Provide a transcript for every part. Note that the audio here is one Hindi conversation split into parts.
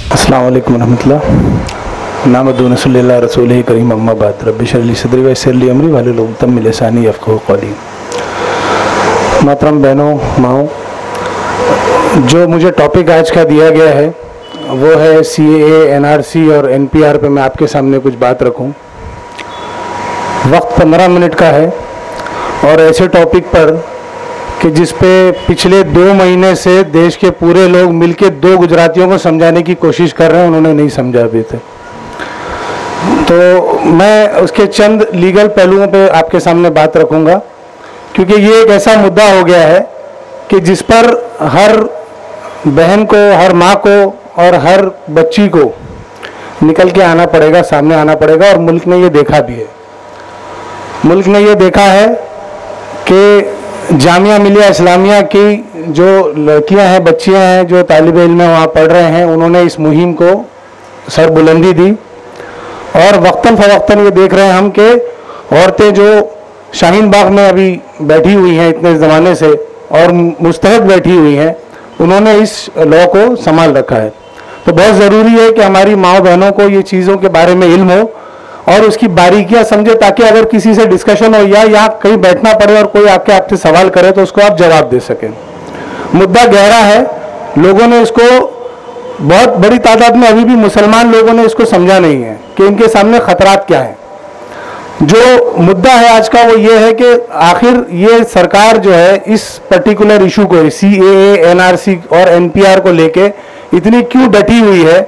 अस्सलाम वालेकुम रहमतुल्लाह नामदून सल्लल्लाहु रसूल करीम अम्मा बाद रब्बि शरह सदरी वयस्सिर ली अमरी वाहलुल उक़दतम मिन लिसानी यफ़क़हू क़ौली। मोहतरम बहनों माओ, जो मुझे टॉपिक आज का दिया गया है वो है CAA, NRC और NPR पे मैं आपके सामने कुछ बात रखूं। वक्त 15 मिनट का है और ऐसे टॉपिक पर कि जिस पे पिछले 2 महीने से देश के पूरे लोग मिलके 2 गुजरातियों को समझाने की कोशिश कर रहे हैं, उन्होंने नहीं समझा अभी तक। तो मैं उसके चंद लीगल पहलुओं पे आपके सामने बात रखूंगा, क्योंकि ये एक ऐसा मुद्दा हो गया है कि जिस पर हर बहन को, हर माँ को और हर बच्ची को निकल के आना पड़ेगा, सामने आना पड़ेगा। और मुल्क ने ये देखा भी है, मुल्क ने ये देखा है कि जामिया मिलिया इस्लामिया की जो लड़कियां हैं, बच्चियां हैं, जो तालिब इल्म वहाँ पढ़ रहे हैं, उन्होंने इस मुहिम को सरबुलंदी दी। और वक्तन फ़वक्तन ये देख रहे हैं हम कि औरतें जो शाहीन बाग में अभी बैठी हुई हैं इतने ज़माने से और मुस्तहद बैठी हुई हैं, उन्होंने इस लॉ को संभाल रखा है। तो बहुत ज़रूरी है कि हमारी माँ बहनों को ये चीज़ों के बारे में इल्म हो और उसकी बारीकियां समझे, ताकि अगर किसी से डिस्कशन हो या यहाँ कहीं बैठना पड़े और कोई आके आपसे सवाल करे तो उसको आप जवाब दे सकें। मुद्दा गहरा है, लोगों ने इसको, बहुत बड़ी तादाद में अभी भी मुसलमान लोगों ने इसको समझा नहीं है कि इनके सामने खतरात क्या है। जो मुद्दा है आज का वो ये है कि आखिर ये सरकार जो है इस पर्टिकुलर इशू को, CAA, NRC और NPR को लेके इतनी क्यों डटी हुई है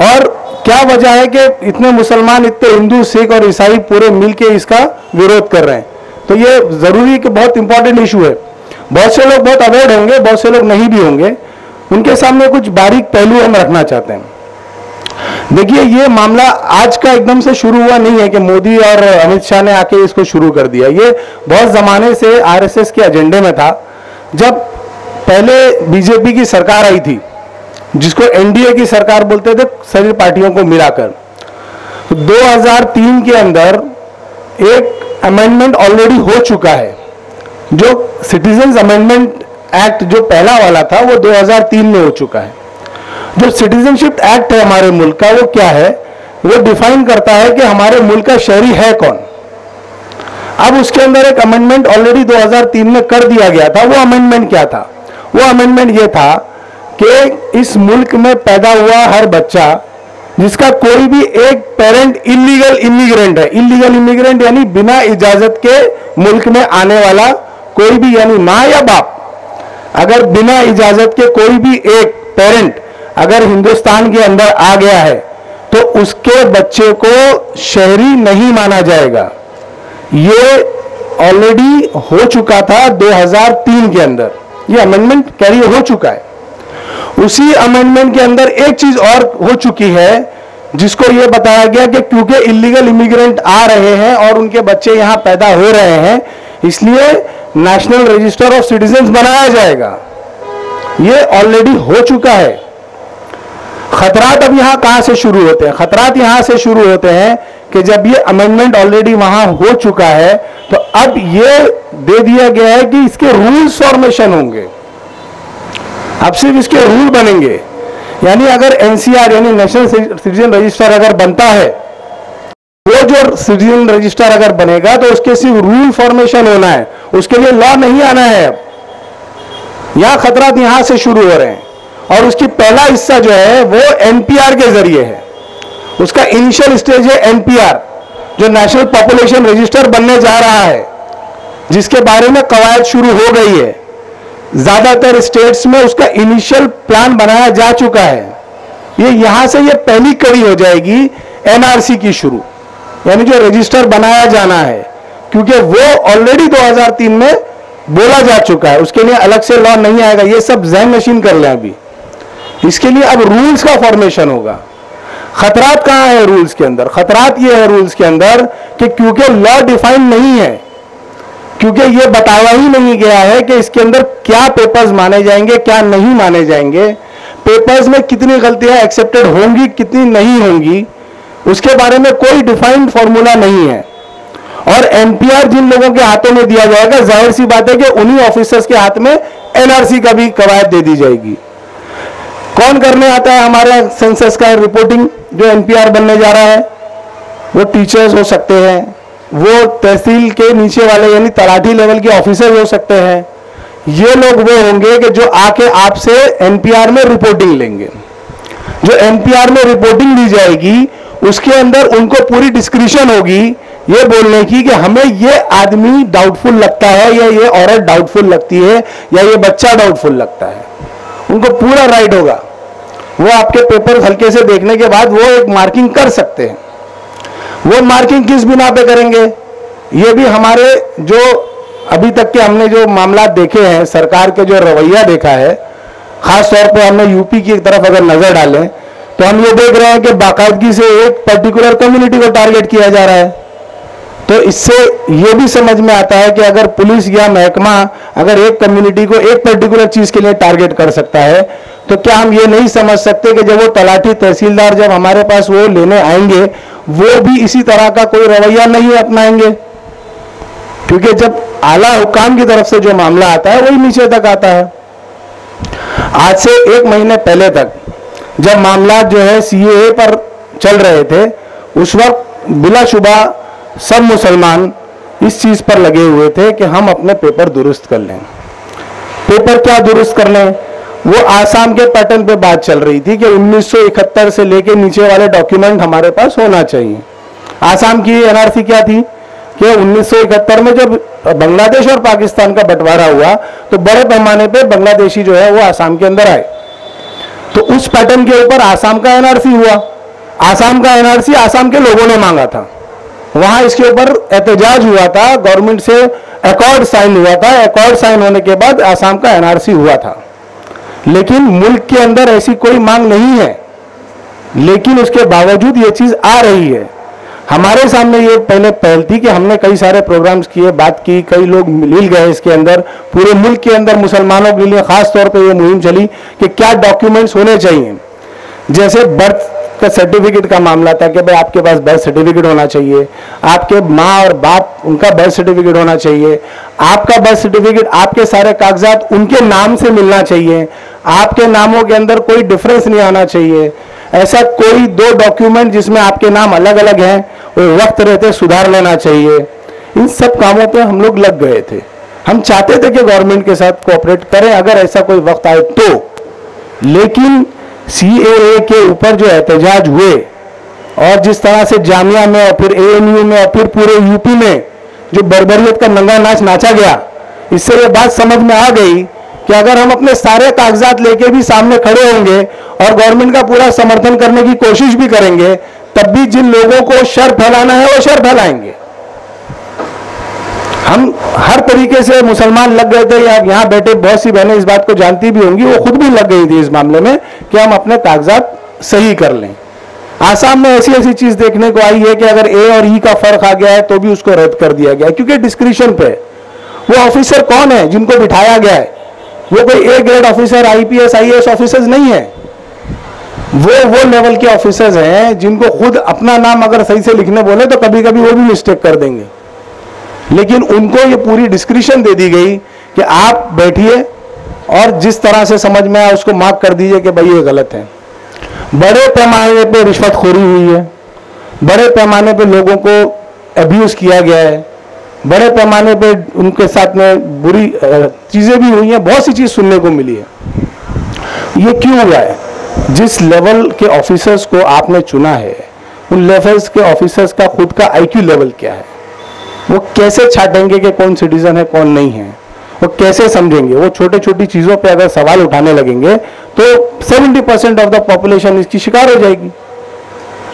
और क्या वजह है कि इतने मुसलमान, इतने हिंदू, सिख और ईसाई पूरे मिलके इसका विरोध कर रहे हैं। तो ये जरूरी कि बहुत इंपॉर्टेंट इशू है। बहुत से लोग बहुत अवेयर होंगे, बहुत से लोग नहीं भी होंगे, उनके सामने कुछ बारीक पहलू हम रखना चाहते हैं। देखिए, ये मामला आज का एकदम से शुरू हुआ नहीं है कि मोदी और अमित शाह ने आके इसको शुरू कर दिया। ये बहुत जमाने से RSS के एजेंडे में था। जब पहले बीजेपी की सरकार आई थी, जिसको NDA की सरकार बोलते थे सभी पार्टियों को मिलाकर, तो 2003 के अंदर एक अमेंडमेंट ऑलरेडी हो चुका है। जो सिटीजन्स अमेंडमेंट एक्ट जो पहला वाला था वो 2003 में हो चुका है। जो सिटीजनशिप एक्ट है हमारे मुल्क का, वो क्या है, वो डिफाइन करता है कि हमारे मुल्क का शहरी है कौन। अब उसके अंदर एक अमेंडमेंट ऑलरेडी 2003 में कर दिया गया था। वो अमेंडमेंट क्या था? वो अमेंडमेंट ये था कि इस मुल्क में पैदा हुआ हर बच्चा जिसका कोई भी एक पेरेंट इलीगल इमिग्रेंट है, इलीगल इमिग्रेंट यानी बिना इजाजत के मुल्क में आने वाला कोई भी, यानी माँ या बाप, अगर बिना इजाजत के कोई भी एक पेरेंट अगर हिंदुस्तान के अंदर आ गया है तो उसके बच्चे को शहरी नहीं माना जाएगा। ये ऑलरेडी हो चुका था 2003 के अंदर, ये अमेंडमेंट कैरी हो चुका है। उसी अमेंडमेंट के अंदर एक चीज और हो चुकी है, जिसको यह बताया गया कि क्योंकि इलीगल इमिग्रेंट आ रहे हैं और उनके बच्चे यहां पैदा हो रहे हैं, इसलिए नेशनल रजिस्टर ऑफ सिटीजन्स बनाया जाएगा। यह ऑलरेडी हो चुका है। खतरात अब यहां कहां से शुरू होते हैं? खतरात यहां से शुरू होते हैं कि जब ये अमेंडमेंट ऑलरेडी वहां हो चुका है तो अब ये दे दिया गया है कि इसके रूल्स फॉर्मेशन होंगे। अब सिर्फ इसके रूल बनेंगे, यानी अगर NCR यानी नेशनल सिटीजन रजिस्टर अगर बनता है, वो जो सिटीजन रजिस्टर अगर बनेगा तो उसके सिर्फ रूल फॉर्मेशन होना है, उसके लिए लॉ नहीं आना है। अब यहां खतरात यहां से शुरू हो रहे हैं और उसकी पहला हिस्सा जो है वो NPR के जरिए है। उसका इनिशियल स्टेज है NPR, जो नेशनल पॉपुलेशन रजिस्टर बनने जा रहा है, जिसके बारे में कवायद शुरू हो गई है। ज्यादातर स्टेट्स में उसका इनिशियल प्लान बनाया जा चुका है। ये यहां से ये पहली कड़ी हो जाएगी NRC की शुरू, यानी जो रजिस्टर बनाया जाना है, क्योंकि वो ऑलरेडी 2003 में बोला जा चुका है। उसके लिए अलग से लॉ नहीं आएगा, ये सब जहन नशीन कर लें अभी। इसके लिए अब रूल्स का फॉर्मेशन होगा। खतरात कहां है रूल्स के अंदर? खतरात ये है रूल्स के अंदर कि क्योंकि लॉ डिफाइन नहीं है, क्योंकि ये बताया ही नहीं गया है कि इसके अंदर क्या पेपर्स माने जाएंगे, क्या नहीं माने जाएंगे, पेपर्स में कितनी गलतियां एक्सेप्टेड होंगी, कितनी नहीं होंगी, उसके बारे में कोई डिफाइंड फॉर्मूला नहीं है। और NPR जिन लोगों के हाथों में दिया जाएगा, जाहिर सी बात है कि उन्हीं ऑफिसर्स के हाथ में NRC का भी कवायद दे दी जाएगी। कौन करने आता है हमारे सेंसस का रिपोर्टिंग जो एनपीआर बनने जा रहा है? वो टीचर्स हो सकते हैं, वो तहसील के नीचे वाले यानी तलाठी लेवल के ऑफिसर हो सकते हैं। ये लोग वो होंगे कि जो आके आपसे एनपीआर में रिपोर्टिंग लेंगे। जो एनपीआर में रिपोर्टिंग दी जाएगी उसके अंदर उनको पूरी डिस्क्रिप्शन होगी ये बोलने की कि हमें ये आदमी डाउटफुल लगता है या ये औरत डाउटफुल लगती है या ये बच्चा डाउटफुल लगता है। उनको पूरा राइट होगा। वो आपके पेपर हल्के से देखने के बाद वो एक मार्किंग कर सकते हैं। वो मार्किंग किस बिना पे करेंगे? ये भी हमारे जो अभी तक के हमने जो मामला देखे हैं, सरकार के जो रवैया देखा है, खास तौर पे हमने यूपी की तरफ अगर नजर डालें तो हम ये देख रहे हैं कि बाकायदगी से एक पर्टिकुलर कम्युनिटी को टारगेट किया जा रहा है। तो इससे ये भी समझ में आता है कि अगर पुलिस या महकमा अगर एक कम्युनिटी को एक पर्टिकुलर चीज के लिए टारगेट कर सकता है तो क्या हम ये नहीं समझ सकते कि जब वो तलाठी तहसीलदार जब हमारे पास वो लेने आएंगे वो भी इसी तरह का कोई रवैया नहीं अपनाएंगे? क्योंकि जब आला हुकाम की तरफ से जो मामला आता है वही नीचे तक आता है। आज से 1 महीने पहले तक जब मामला जो है सीएए पर चल रहे थे उस वक्त बिलाशुबा सब मुसलमान इस चीज पर लगे हुए थे कि हम अपने पेपर दुरुस्त कर लें। पेपर क्या दुरुस्त कर लें? वो आसाम के पैटर्न पे बात चल रही थी कि 1971 से लेके नीचे वाले डॉक्यूमेंट हमारे पास होना चाहिए। आसाम की एनआरसी क्या थी कि 1971 में जब बांग्लादेश और पाकिस्तान का बंटवारा हुआ तो बड़े पैमाने पे बांग्लादेशी जो है वो आसाम के अंदर आए। तो उस पैटर्न के ऊपर आसाम का एनआरसी हुआ। आसाम का एनआरसी आसाम के लोगों ने मांगा था। वहां इसके ऊपर एहतजाज हुआ था, गवर्नमेंट से अकॉर्ड साइन हुआ था। अकॉर्ड साइन होने के बाद आसाम का एनआरसी हुआ था। लेकिन मुल्क के अंदर ऐसी कोई मांग नहीं है, लेकिन उसके बावजूद ये चीज आ रही है। हमारे सामने ये पहले पहल थी कि हमने कई सारे प्रोग्राम्स किए, बात की, कई लोग मिल गए इसके अंदर। पूरे मुल्क के अंदर मुसलमानों के लिए खास तौर पे ये मुहिम चली कि क्या डॉक्यूमेंट्स होने चाहिए। जैसे बर्थ का सर्टिफिकेट का मामला था कि भाई आपके पास बर्थ सर्टिफिकेट होना चाहिए, आपके माँ और बाप उनका बर्थ सर्टिफिकेट होना चाहिए, आपका बर्थ सर्टिफिकेट आपके सारे कागजात उनके नाम से मिलना चाहिए, आपके नामों के अंदर कोई डिफरेंस नहीं आना चाहिए। ऐसा कोई 2 डॉक्यूमेंट जिसमें आपके नाम अलग अलग हैं वो वक्त रहते सुधार लेना चाहिए। इन सब कामों पे हम लोग लग गए थे। हम चाहते थे कि गवर्नमेंट के साथ कोऑपरेट करें अगर ऐसा कोई वक्त आए तो। लेकिन सीएए के ऊपर जो एहतजाज हुए और जिस तरह से जामिया में और फिर एएनयू में और फिर पूरे यूपी में जो बर्बरियत का नंगा नाच नाचा गया, इससे ये बात समझ में आ गई कि अगर हम अपने सारे कागजात लेके भी सामने खड़े होंगे और गवर्नमेंट का पूरा समर्थन करने की कोशिश भी करेंगे तब भी जिन लोगों को शर फैलाना है वो शर फैलाएंगे। हम हर तरीके से मुसलमान लग गए थे, या यहाँ बैठे बहुत सी बहनें इस बात को जानती भी होंगी, वो खुद भी लग गई थी इस मामले में कि हम अपने कागजात सही कर लें। आसाम में ऐसी ऐसी चीज देखने को आई है कि अगर ए और ई का फर्क आ गया है तो भी उसको रद्द कर दिया गया है, क्योंकि डिस्क्रिप्शन पे वो ऑफिसर कौन है जिनको बिठाया गया है, वो कोई A grade officer IPS IAS officers नहीं है। वो लेवल के ऑफिसर्स हैं जिनको खुद अपना नाम अगर सही से लिखने बोले तो कभी कभी वो भी मिस्टेक कर देंगे। लेकिन उनको ये पूरी डिस्क्रिप्शन दे दी गई कि आप बैठिए और जिस तरह से समझ में आए उसको मार्क कर दीजिए कि भाई ये गलत है। बड़े पैमाने पे रिश्वतखोरी हुई है, बड़े पैमाने पे लोगों को अब्यूज किया गया है, बड़े पैमाने पे उनके साथ में बुरी चीजें भी हुई हैं, बहुत सी चीज सुनने को मिली है। ये क्यों हुआ है? जिस लेवल के ऑफिसर्स को आपने चुना है उन लेवल्स के ऑफिसर्स का खुद का आईक्यू लेवल क्या है? वो कैसे छाटेंगे कि कौन सिटीजन है कौन नहीं है? वो कैसे समझेंगे? वो छोटी छोटी चीजों पे अगर सवाल उठाने लगेंगे तो 70% ऑफ द पॉपुलेशन इसकी शिकार हो जाएगी।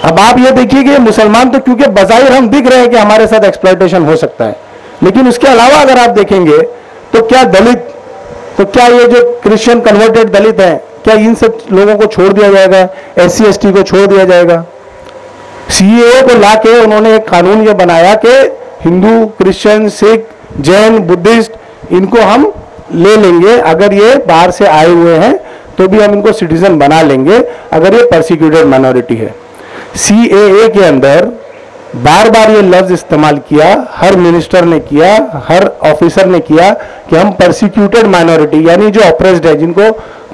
अब आप ये देखिए कि मुसलमान तो क्योंकि बज़ाहिर हम दिख रहे हैं कि हमारे साथ एक्सप्लॉयटेशन हो सकता है, लेकिन उसके अलावा अगर आप देखेंगे तो क्या दलित, तो क्या ये जो क्रिश्चियन कन्वर्टेड दलित हैं, क्या इन सब लोगों को छोड़ दिया जाएगा? SC ST को छोड़ दिया जाएगा? सीएए को लाके उन्होंने एक कानून ये बनाया कि हिंदू, क्रिश्चियन, सिख, जैन, बुद्धिस्ट इनको हम ले लेंगे, अगर ये बाहर से आए हुए हैं तो भी हम इनको सिटीजन बना लेंगे अगर ये परसिक्यूटेड माइनॉरिटी है। सीएए के अंदर बार बार ये लफ्ज इस्तेमाल किया, हर मिनिस्टर ने किया, हर ऑफिसर ने किया कि हम परसिक्यूटेड माइनॉरिटी यानी जो ऑप्रेस्ड है, जिनको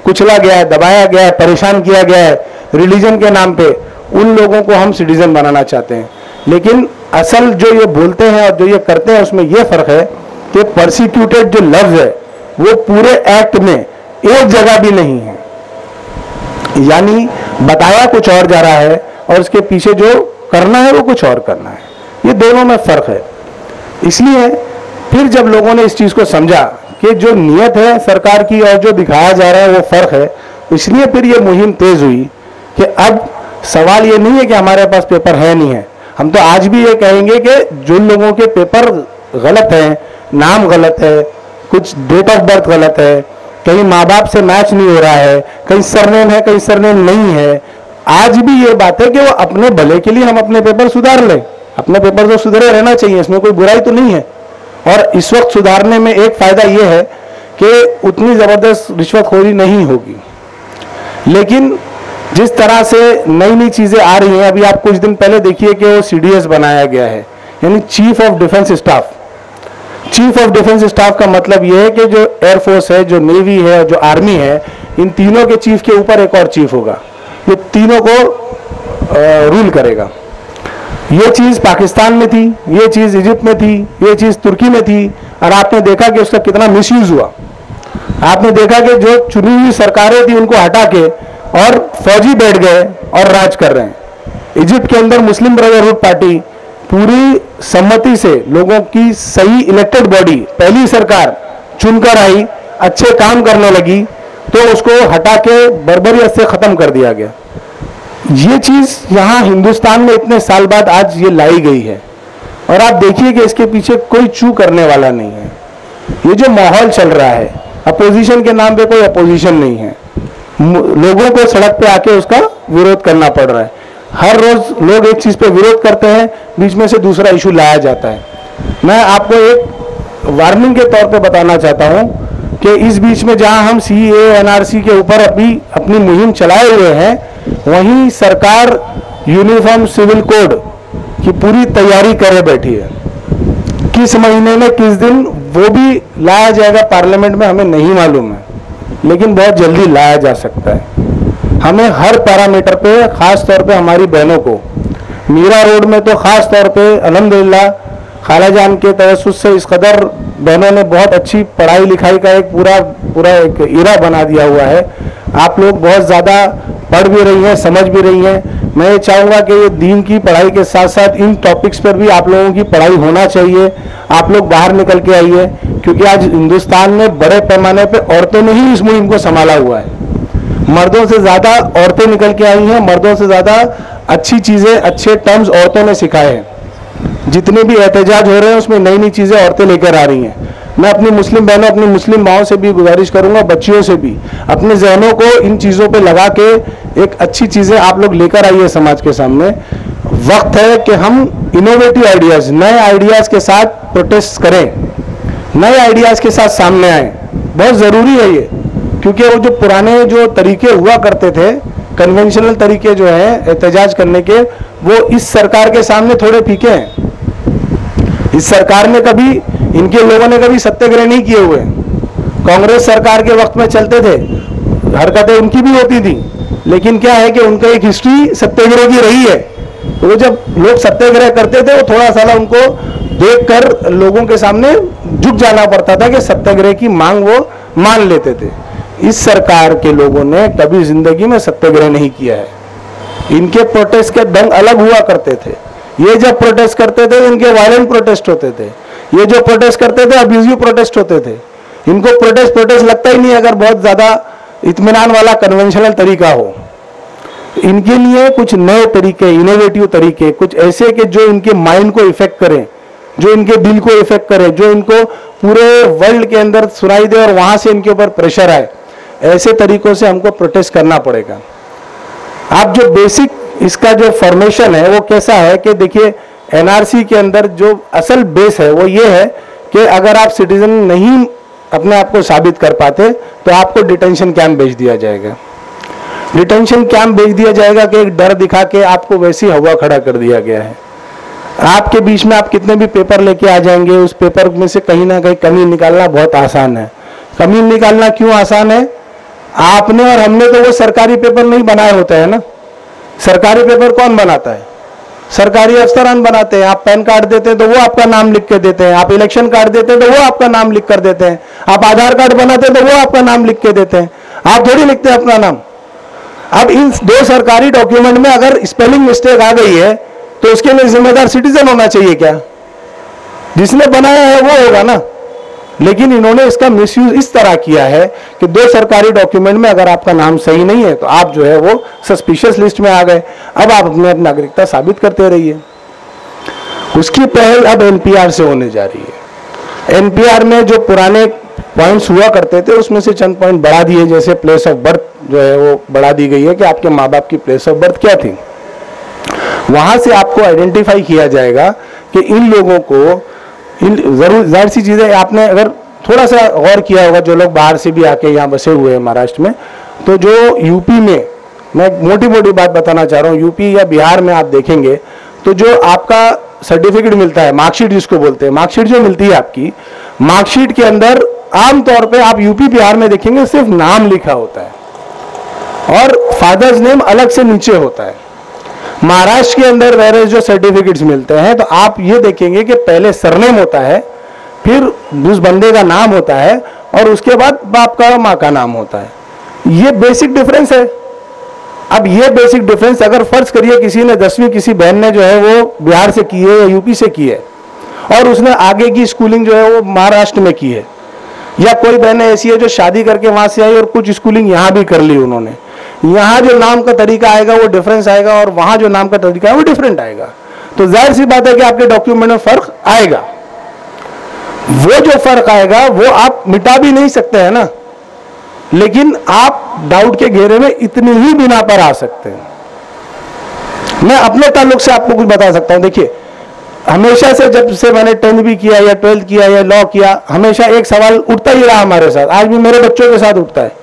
कुचला गया है, दबाया गया है, परेशान किया गया है रिलीजन के नाम पे, उन लोगों को हम सिटीजन बनाना चाहते हैं। लेकिन असल जो ये बोलते हैं और जो ये करते हैं उसमें ये फर्क है कि परसिक्यूटेड जो लफ्ज है वो पूरे एक्ट में एक जगह भी नहीं है, यानी बताया कुछ और जा रहा है और उसके पीछे जो करना है वो कुछ और करना है। ये दोनों में फर्क है। इसलिए फिर जब लोगों ने इस चीज को समझा कि जो नियत है सरकार की और जो दिखाया जा रहा है वो फर्क है, इसलिए फिर ये मुहिम तेज हुई कि अब सवाल ये नहीं है कि हमारे पास पेपर है नहीं है। हम तो आज भी ये कहेंगे कि जो लोगों के पेपर गलत हैं, नाम गलत है, कुछ डेट ऑफ बर्थ गलत है, कहीं माँ बाप से मैच नहीं हो रहा है, कहीं सरनेम है कहीं सरनेम नहीं है, आज भी ये बात है कि वो अपने भले के लिए हम अपने पेपर सुधार लें। अपने पेपर तो सुधरे रहना चाहिए, इसमें कोई बुराई तो नहीं है। और इस वक्त सुधारने में एक फायदा ये है कि उतनी जबरदस्त रिश्वतखोरी नहीं होगी। लेकिन जिस तरह से नई नई चीजें आ रही हैं, अभी आप कुछ दिन पहले देखिए कि वो CDS बनाया गया है, यानी chief of defence staff. Chief of defence staff का मतलब यह है कि जो एयरफोर्स है, जो नेवी है, जो आर्मी है, इन तीनों के चीफ के ऊपर एक और चीफ होगा, ये तीनों को रूल करेगा। ये चीज पाकिस्तान में थी, ये चीज इजिप्ट में थी, ये चीज तुर्की में थी, और आपने देखा कि उसका कितना मिसयूज हुआ। आपने देखा कि जो चुनी हुई सरकारें थी उनको हटा के और फौजी बैठ गए और राज कर रहे हैं। इजिप्ट के अंदर मुस्लिम ब्रदरहुड पार्टी पूरी सम्मति से लोगों की सही इलेक्टेड बॉडी, पहली सरकार चुनकर आई, अच्छे काम करने लगी, तो उसको हटा के बर्बरियत से खत्म कर दिया गया। ये चीज यहां हिंदुस्तान में इतने साल बाद आज ये लाई गई है, और आप देखिए कि इसके पीछे कोई चू करने वाला नहीं है। ये जो माहौल चल रहा है, अपोजिशन के नाम पे कोई अपोजिशन नहीं है, लोगों को सड़क पे आके उसका विरोध करना पड़ रहा है। हर रोज लोग एक चीज पे विरोध करते हैं, बीच में से दूसरा इशू लाया जाता है। मैं आपको एक वार्निंग के तौर पे बताना चाहता हूं कि इस बीच में जहां हम CAA NRC के ऊपर अभी अपनी मुहिम चलाए हुए हैं, वहीं सरकार यूनिफॉर्म सिविल कोड की पूरी तैयारी करे बैठी है। किस महीने में किस दिन वो भी लाया जाएगा पार्लियामेंट में हमें नहीं मालूम है, लेकिन बहुत जल्दी लाया जा सकता है। हमें हर पैरामीटर पे, खास तौर पे हमारी बहनों को, मीरा रोड में तो खास तौर पे अल्हम्दुलिल्लाह खाला जान के तवस्सुस से इस कदर बहनों ने बहुत अच्छी पढ़ाई लिखाई का एक पूरा एक इरा बना दिया हुआ है। आप लोग बहुत ज़्यादा पढ़ भी रही हैं, समझ भी रही हैं। मैं ये चाहूँगा कि ये दीन की पढ़ाई के साथ साथ इन टॉपिक्स पर भी आप लोगों की पढ़ाई होना चाहिए। आप लोग बाहर निकल के आइए, क्योंकि आज हिंदुस्तान में बड़े पैमाने पर औरतों ने ही इस मुहिम को संभाला हुआ है। मर्दों से ज़्यादा औरतें निकल के आई हैं, मर्दों से ज़्यादा अच्छी चीज़ें, अच्छे टर्म्स औरतों ने सिखाए हैं। जितने भी एहतजाज हो रहे हैं उसमें नई नई चीज़ें औरतें लेकर आ रही हैं। मैं अपनी मुस्लिम बहनों, अपनी मुस्लिम माओं से भी गुजारिश करूंगा, बच्चियों से भी, अपने जहनों को इन चीज़ों पे लगा के एक अच्छी चीज़ें आप लोग लेकर आइए समाज के सामने। वक्त है कि हम इनोवेटिव आइडियाज़, नए आइडियाज़ के साथ प्रोटेस्ट करें, नए आइडियाज़ के साथ सामने आए। बहुत ज़रूरी है ये, क्योंकि वो जो पुराने जो तरीके हुआ करते थे, कन्वेंशनल तरीके जो है एहतजाज करने के, वो इस सरकार के सामने थोड़े फीके हैं। इस सरकार ने कभी, इनके लोगों ने कभी सत्याग्रह नहीं किए हुए। कांग्रेस सरकार के वक्त में चलते थे, हरकतें उनकी भी होती थी, लेकिन क्या है कि उनका एक हिस्ट्री सत्याग्रह की रही है। तो जब लोग सत्याग्रह करते थे, वो थोड़ा सा उनको देखकर लोगों के सामने झुक जाना पड़ता था कि सत्याग्रह की मांग वो मान लेते थे। इस सरकार के लोगों ने कभी जिंदगी में सत्याग्रह नहीं किया है। इनके प्रोटेस्ट के ढंग अलग हुआ करते थे। ये जब प्रोटेस्ट करते थे इनके वायलेंट प्रोटेस्ट होते थे, ये जो प्रोटेस्ट करते थे अब्यूजिव प्रोटेस्ट होते थे। इनको प्रोटेस्ट लगता ही नहीं अगर बहुत ज्यादा इत्मीनान वाला कन्वेंशनल तरीका हो। इनके लिए कुछ नए तरीके, इनोवेटिव तरीके, कुछ ऐसे कि जो इनके माइंड को इफेक्ट करें, जो इनके दिल को इफेक्ट करे, जो इनको पूरे वर्ल्ड के अंदर सुनाई दे और वहां से इनके ऊपर प्रेशर आए, ऐसे तरीकों से हमको प्रोटेस्ट करना पड़ेगा। आप जो बेसिक इसका जो फॉर्मेशन है वो कैसा है कि देखिए, NRC के अंदर जो असल बेस है वो ये है कि अगर आप सिटीजन नहीं अपने आप को साबित कर पाते तो आपको डिटेंशन कैंप भेज दिया जाएगा। डिटेंशन कैंप भेज दिया जाएगा कि एक डर दिखा के आपको वैसी हवा खड़ा कर दिया गया है। आपके बीच में आप कितने भी पेपर लेके आ जाएंगे, उस पेपर में से कहीं ना कहीं कमी निकालना बहुत आसान है। कमी निकालना क्यों आसान है? आपने और हमने तो वो सरकारी पेपर नहीं बनाए होते हैं ना। सरकारी पेपर कौन बनाता है? सरकारी अफसरान बनाते हैं। आप पैन कार्ड देते हैं तो वो आपका नाम लिख के देते हैं, आप इलेक्शन कार्ड देते हैं तो वो आपका नाम लिख कर देते हैं, आप आधार कार्ड बनाते हैं तो वो आपका नाम लिख के देते हैं, आप थोड़ी लिखते हैं अपना नाम। अब इन दो सरकारी डॉक्यूमेंट में अगर स्पेलिंग मिस्टेक आ गई है तो उसके लिए जिम्मेदार सिटीजन होना चाहिए क्या? जिसने बनाया है वो होगा ना। लेकिन इन्होंने इसका मिसयूज इस तरह किया है कि दो सरकारी डॉक्यूमेंट में अगर आपका नाम सही नहीं है तो आप जो है वो सस्पिशियस लिस्ट में आ गए। अब आप अपनी नागरिकता साबित करते रहिए। उसकी पहल अब एनपीआर से होने जा रही है। एनपीआर में जो पुराने पॉइंट्स हुआ करते थे उसमें से चंद पॉइंट बढ़ा दिए, जैसे प्लेस ऑफ बर्थ जो है वो बढ़ा दी गई है कि आपके माँ बाप की प्लेस ऑफ बर्थ क्या थी। वहां से आपको आइडेंटिफाई किया जाएगा कि इन लोगों को जरूर जाहिर सी चीज़ है, आपने अगर थोड़ा सा गौर किया होगा, जो लोग बाहर से भी आके यहाँ बसे हुए हैं महाराष्ट्र में, तो जो यूपी में, मैं मोटी मोटी बात बताना चाह रहा हूँ, यूपी या बिहार में आप देखेंगे तो जो आपका सर्टिफिकेट मिलता है, मार्कशीट जिसको बोलते हैं, मार्कशीट जो मिलती है आपकी, मार्कशीट के अंदर आमतौर पर आप यूपी बिहार में देखेंगे सिर्फ नाम लिखा होता है और फादर्स नेम अलग से नीचे होता है। महाराष्ट्र के अंदर वैसे जो सर्टिफिकेट्स मिलते हैं तो आप ये देखेंगे कि पहले सरनेम होता है, फिर उस बंदे का नाम होता है और उसके बाद बाप का माँ का नाम होता है। ये बेसिक डिफरेंस है। अब ये बेसिक डिफरेंस अगर फर्ज करिए किसी ने 10वीं किसी बहन ने जो है वो बिहार से की है या यूपी से की है और उसने आगे की स्कूलिंग जो है वो महाराष्ट्र में की है, या कोई बहन ऐसी है जो शादी करके वहां से आई और कुछ स्कूलिंग यहाँ भी कर ली उन्होंने, यहाँ जो नाम का तरीका आएगा वो डिफरेंस आएगा और वहां जो नाम का तरीका है वो डिफरेंट आएगा। तो जाहिर सी बात है कि आपके डॉक्यूमेंट में फर्क आएगा। वो जो फर्क आएगा वो आप मिटा भी नहीं सकते हैं ना, लेकिन आप डाउट के घेरे में इतनी ही बिना पर आ सकते हैं। मैं अपने ताल्लुक से आपको कुछ बता सकता हूं। देखिए, हमेशा से जब से मैंने 10th भी किया या 12th किया या लॉ किया, हमेशा एक सवाल उठता ही रहा हमारे साथ, आज भी मेरे बच्चों के साथ उठता है।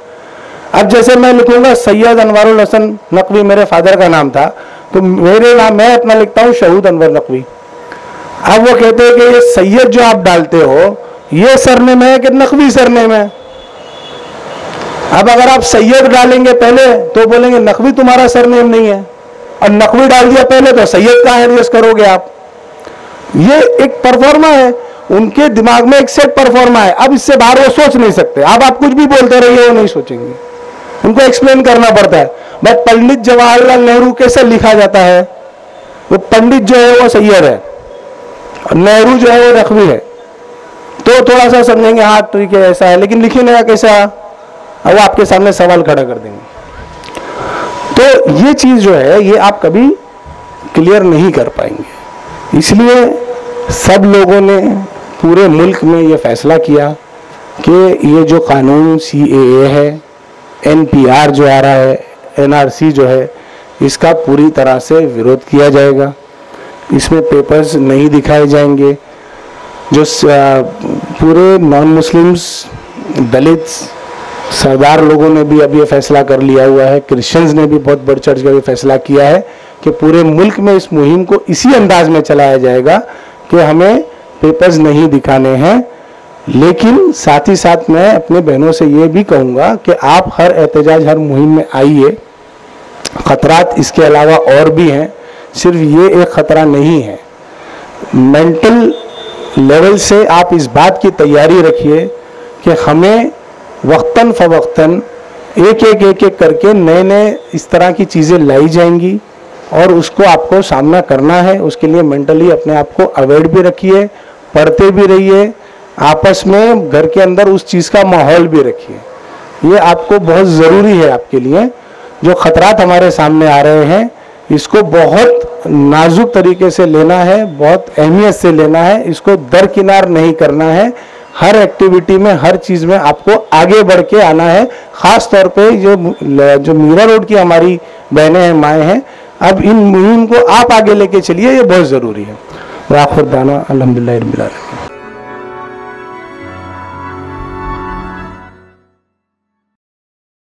अब जैसे मैं लिखूंगा सैयद अनवरुल हसन नकवी, मेरे फादर का नाम था, तो मेरे नाम मैं अपना लिखता हूँ शहीद अनवर नकवी। अब वो कहते हैं कि ये सैयद जो आप डालते हो ये सरनेम है कि नकवी सरनेम है। अब अगर आप सैयद डालेंगे पहले तो बोलेंगे नकवी तुम्हारा सरनेम नहीं है, और नकवी डाल दिया पहले तो सैयद का एडजस्ट करोगे आप। ये एक परफॉर्मा है, उनके दिमाग में एक सेट परफॉर्मा है। अब इससे बाहर वो सोच नहीं सकते। अब आप कुछ भी बोलते रहिए वो नहीं सोचेंगे, उनको एक्सप्लेन करना पड़ता है। भाई पंडित जवाहरलाल नेहरू कैसे लिखा जाता है? वो पंडित जो है वो सैयद है, नेहरू जो है वो नकवी है, तो थोड़ा सा समझेंगे हाँ ठीक है ऐसा है, लेकिन लिखे नया कैसा, वो आपके सामने सवाल खड़ा कर देंगे। तो ये चीज जो है ये आप कभी क्लियर नहीं कर पाएंगे। इसलिए सब लोगों ने पूरे मुल्क में ये फैसला किया कि ये जो कानून CAA है, NPR जो आ रहा है, NRC जो है, इसका पूरी तरह से विरोध किया जाएगा। इसमें पेपर्स नहीं दिखाए जाएंगे। जो पूरे नॉन मुस्लिम्स, दलित, सरदार लोगों ने भी अब ये फैसला कर लिया हुआ है, क्रिश्चियंस ने भी बहुत बढ़ चढ़ कर ये फैसला किया है कि पूरे मुल्क में इस मुहिम को इसी अंदाज में चलाया जाएगा कि हमें पेपर्स नहीं दिखाने हैं। लेकिन साथ ही साथ मैं अपने बहनों से ये भी कहूँगा कि आप हर एहतजाज, हर मुहिम में आइए। ख़तरात इसके अलावा और भी हैं, सिर्फ ये एक ख़तरा नहीं है। मेंटल लेवल से आप इस बात की तैयारी रखिए कि हमें वक्तन फ़वक्तन एक एक करके नए नए इस तरह की चीज़ें लाई जाएंगी और उसको आपको सामना करना है। उसके लिए मेंटली अपने आप को अवेयर भी रखिए, पढ़ते भी रहिए, आपस में घर के अंदर उस चीज़ का माहौल भी रखिए। ये आपको बहुत ज़रूरी है आपके लिए। जो ख़तरात हमारे सामने आ रहे हैं इसको बहुत नाजुक तरीके से लेना है, बहुत अहमियत से लेना है, इसको दरकिनार नहीं करना है। हर एक्टिविटी में, हर चीज़ में आपको आगे बढ़ के आना है। ख़ास तौर पे जो मीरा रोड की हमारी बहनें हैं, माएँ हैं, अब इन मुहिम को आप आगे लेके चलिए, ये बहुत ज़रूरी है। वाखिर दाना अल्हम्दुलिल्लाह रब्बिल आलमीन।